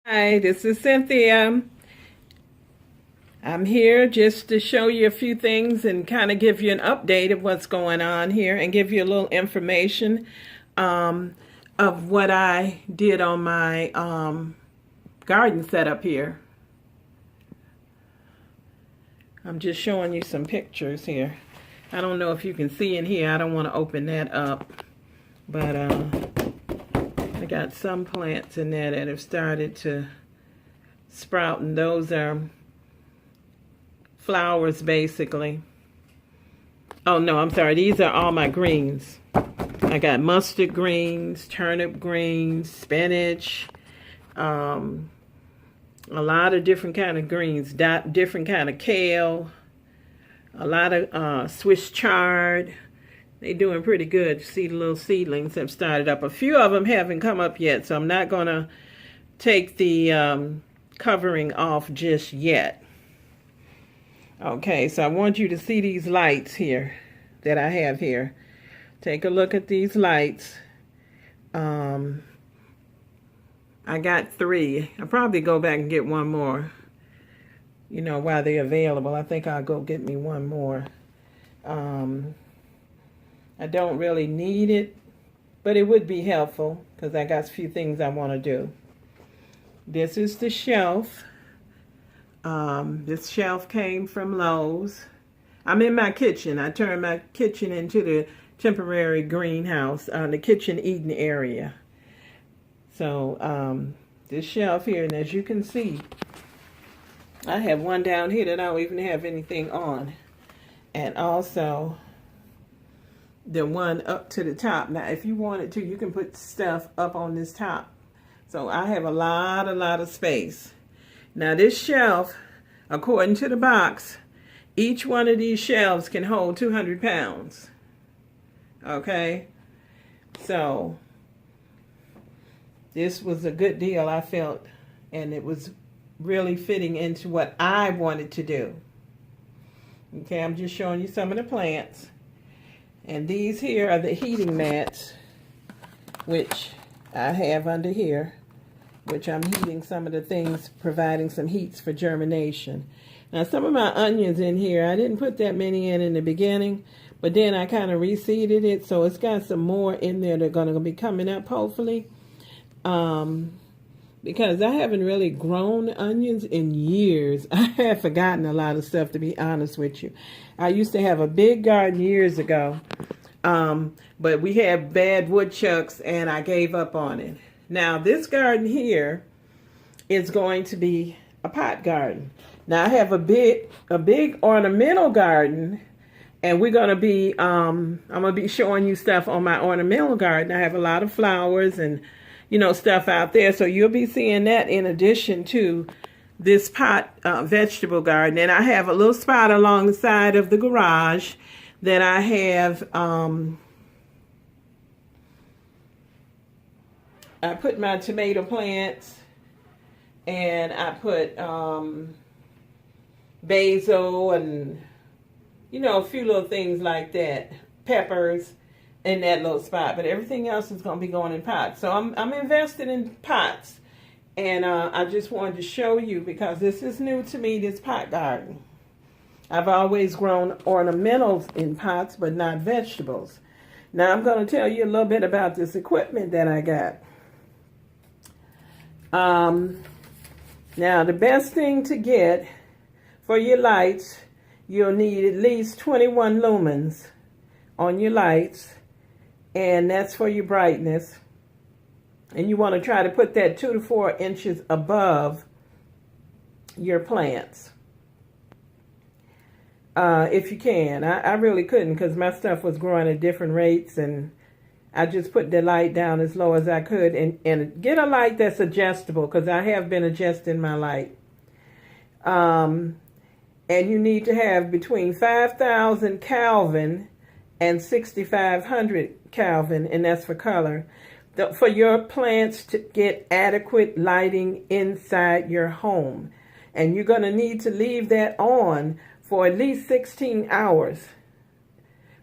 Hi, this is Cynthia. I'm here just to show you a few things and kind of give you an update of what's going on here and give you a little information um, of what I did on my garden setup here. I'm just showing you some pictures here. I don't know if you can see in here. I don't want to open that up, but I got some plants in there that have started to sprout, and those are flowers basically. Oh no, I'm sorry. These are all my greens. I got mustard greens, turnip greens, spinach, a lot of different kind of greens, different kind of kale, a lot of Swiss chard. They're doing pretty good. See, the little seedlings have started up. A few of them haven't come up yet, so I'm not going to take the covering off just yet. Okay, so I want you to see these lights here that I have here. Take a look at these lights. I got 3. I'll probably go back and get one more, while they're available. I think I'll go get me one more. I don't really need it, but it would be helpful because I got a few things I want to do. This is the shelf. This shelf came from Lowe's. I'm in my kitchen. I turned my kitchen into the temporary greenhouse, the kitchen eating area. So this shelf here, and as you can see, I have one down here that I don't even have anything on. And also the one up to the top. Now, if you wanted to, you can put stuff up on this top. So I have a lot of space. Now this shelf, according to the box, each one of these shelves can hold 200 pounds. Okay? So this was a good deal, I felt, and it was really fitting into what I wanted to do. Okay, I'm just showing you some of the plants. And these here are the heating mats, which I have under here, which I'm heating some of the things, providing some heats for germination. Now, some of my onions in here, I didn't put that many in the beginning, but then I kind of reseeded it, so it's got some more in there that are going to be coming up, hopefully. Because I haven't really grown onions in years. I have forgotten a lot of stuff, to be honest with you. I used to have a big garden years ago, but we had bad woodchucks, and I gave up on it. Now, this garden here is going to be a pot garden. Now, I have a big ornamental garden, and we're going to be, I'm going to be showing you stuff on my ornamental garden. I have a lot of flowers and stuff out there. So you'll be seeing that in addition to this pot vegetable garden. And I have a little spot along the side of the garage that I have, I put my tomato plants, and I put basil and, a few little things like that, peppers, in that little spot, but everything else is going to be going in pots. So I'm invested in pots, and I just wanted to show you because this is new to me, this pot garden. I've always grown ornamentals in pots, but not vegetables. Now I'm going to tell you a little bit about this equipment that I got. Now the best thing to get for your lights, you'll need at least 21 lumens on your lights. And that's for your brightness. And you want to try to put that 2 to 4 inches above your plants. If you can. I really couldn't because my stuff was growing at different rates. And I just put the light down as low as I could. And get a light that's adjustable because I have been adjusting my light. And you need to have between 5,000 Kelvin and 6,500 Kelvin, and that's for color, for your plants to get adequate lighting inside your home. And you're going to need to leave that on for at least 16 hours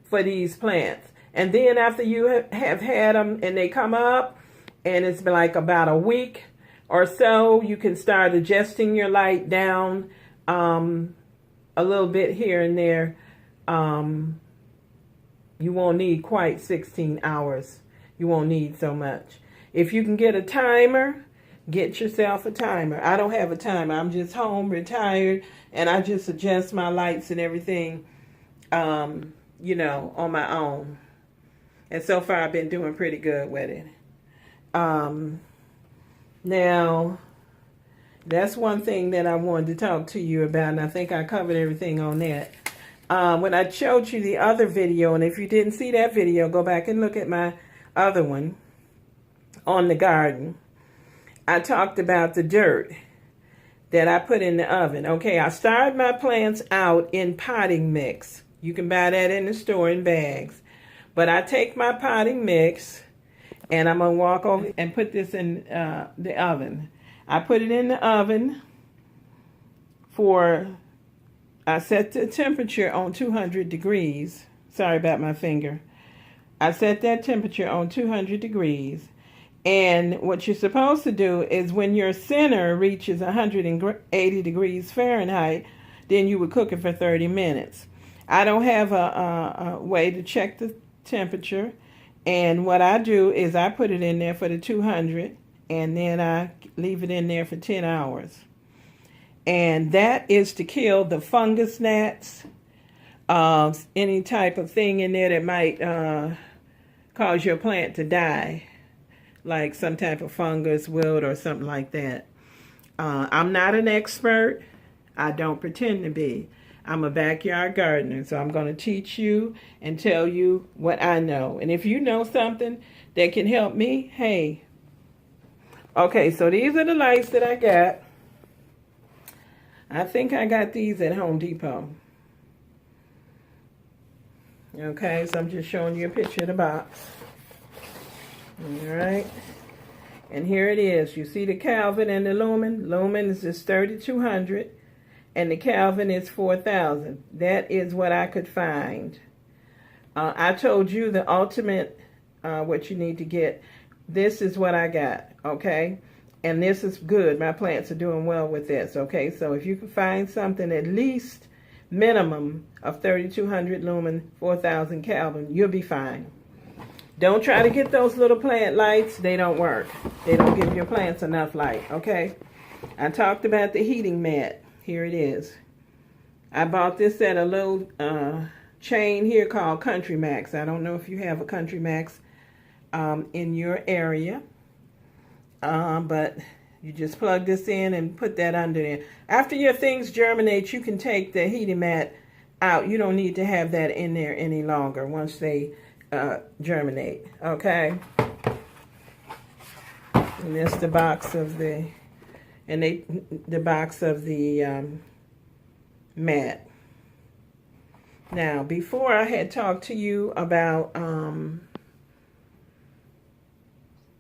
for these plants. And then after you have had them and they come up, and it's been like about a week, or so, you can start adjusting your light down a little bit here and there. You won't need quite 16 hours. You won't need so much. If you can get a timer, get yourself a timer. I don't have a timer. I'm just home, retired, and I just adjust my lights and everything, you know, on my own. And so far, I've been doing pretty good with it. Now, that's one thing that I wanted to talk to you about, and I think I covered everything on that. When I showed you the other video, and if you didn't see that video, go back and look at my other one on the garden. I talked about the dirt that I put in the oven. Okay, I started my plants out in potting mix. You can buy that in the store in bags. But I take my potting mix, and I'm going to walk over and put this in the oven. I put it in the oven for, I set the temperature on 200 degrees. Sorry about my finger. I set that temperature on 200 degrees. And what you're supposed to do is when your center reaches 180 degrees Fahrenheit, then you would cook it for 30 minutes. I don't have a way to check the temperature. And what I do is I put it in there for the 200, and then I leave it in there for 10 hours. And that is to kill the fungus gnats, any type of thing in there that might cause your plant to die, like some type of fungus, wilt, or something like that. I'm not an expert. I don't pretend to be. I'm a backyard gardener, so I'm going to teach you and tell you what I know. And if you know something that can help me, hey. Okay, so these are the lights that I got. I think I got these at Home Depot. Okay, so I'm just showing you a picture of the box. All right. And here it is. You see the Kelvin and the lumen? Lumen is just 3200. And the Kelvin is 4,000. That is what I could find. I told you the ultimate, what you need to get. This is what I got, okay? And this is good. My plants are doing well with this, okay? So if you can find something at least minimum of 3,200 lumen, 4,000 Kelvin, you'll be fine. Don't try to get those little plant lights. They don't work. They don't give your plants enough light, okay? I talked about the heating mat. Here it is. I bought this at a little chain here called Country Max. I don't know if you have a Country Max in your area. But you just plug this in and put that under there. After your things germinate, you can take the heating mat out. You don't need to have that in there any longer once they germinate. Okay? And that's the box of the... And the box of the mat. Now, before I had talked to you about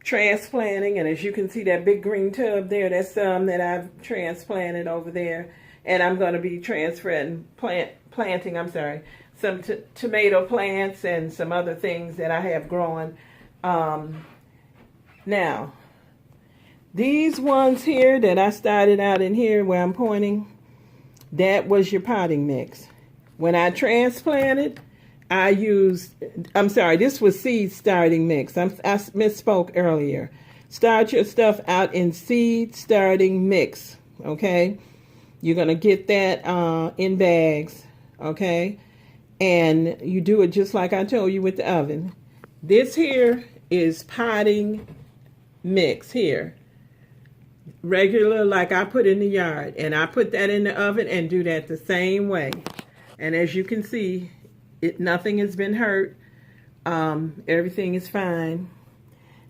transplanting, and as you can see that big green tub there, that's some that I've transplanted over there, and I'm going to be planting some tomato plants and some other things that I have growing. Now, these ones here that I started out in here where I'm pointing, that was your potting mix. When I transplanted, I used, this was seed starting mix. I misspoke earlier. Start your stuff out in seed starting mix, okay? You're going to get that in bags, okay? And you do it just like I told you with the oven. This here is potting mix here. Regular, like I put in the yard, and I put that in the oven and do that the same way. And as you can see, nothing has been hurt. Everything is fine.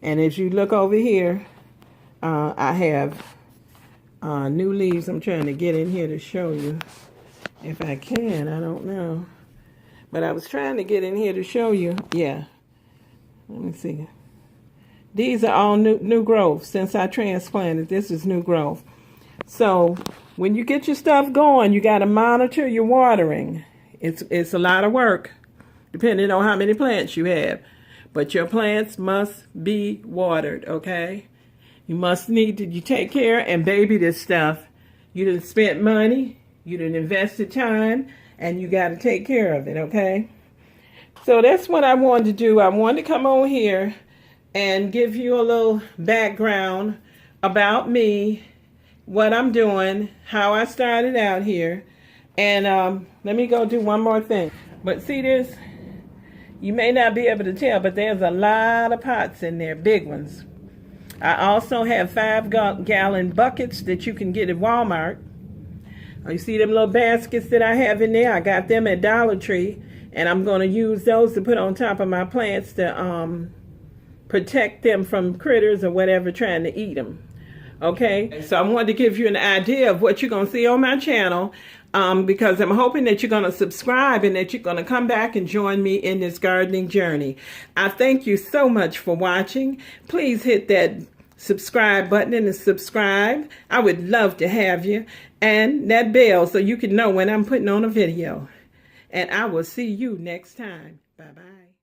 And as you look over here, I have new leaves. I'm trying to get in here to show you if I can. I don't know, but I was trying to get in here to show you. Yeah, let me see. These are all new growth since I transplanted. This is new growth. So when you get your stuff going, you got to monitor your watering. It's a lot of work, depending on how many plants you have. But your plants must be watered, okay? You must need to you take care and baby this stuff. You done spent money, you done invested time, and you got to take care of it, okay? So that's what I wanted to do. I wanted to come on here and give you a little background about me, what I'm doing, how I started out here. And let me go do one more thing. But see this? You may not be able to tell, but there's a lot of pots in there, big ones. I also have 5-gallon buckets that you can get at Walmart. You see them little baskets that I have in there? I got them at Dollar Tree. And I'm going to use those to put on top of my plants to protect them from critters or whatever trying to eat them. Okay? So I wanted to give you an idea of what you're going to see on my channel. Because I'm hoping that you're going to subscribe and that you're going to come back and join me in this gardening journey. I thank you so much for watching. Please hit that subscribe button and subscribe. I would love to have you. And that bell so you can know when I'm putting on a video. And I will see you next time. Bye-bye.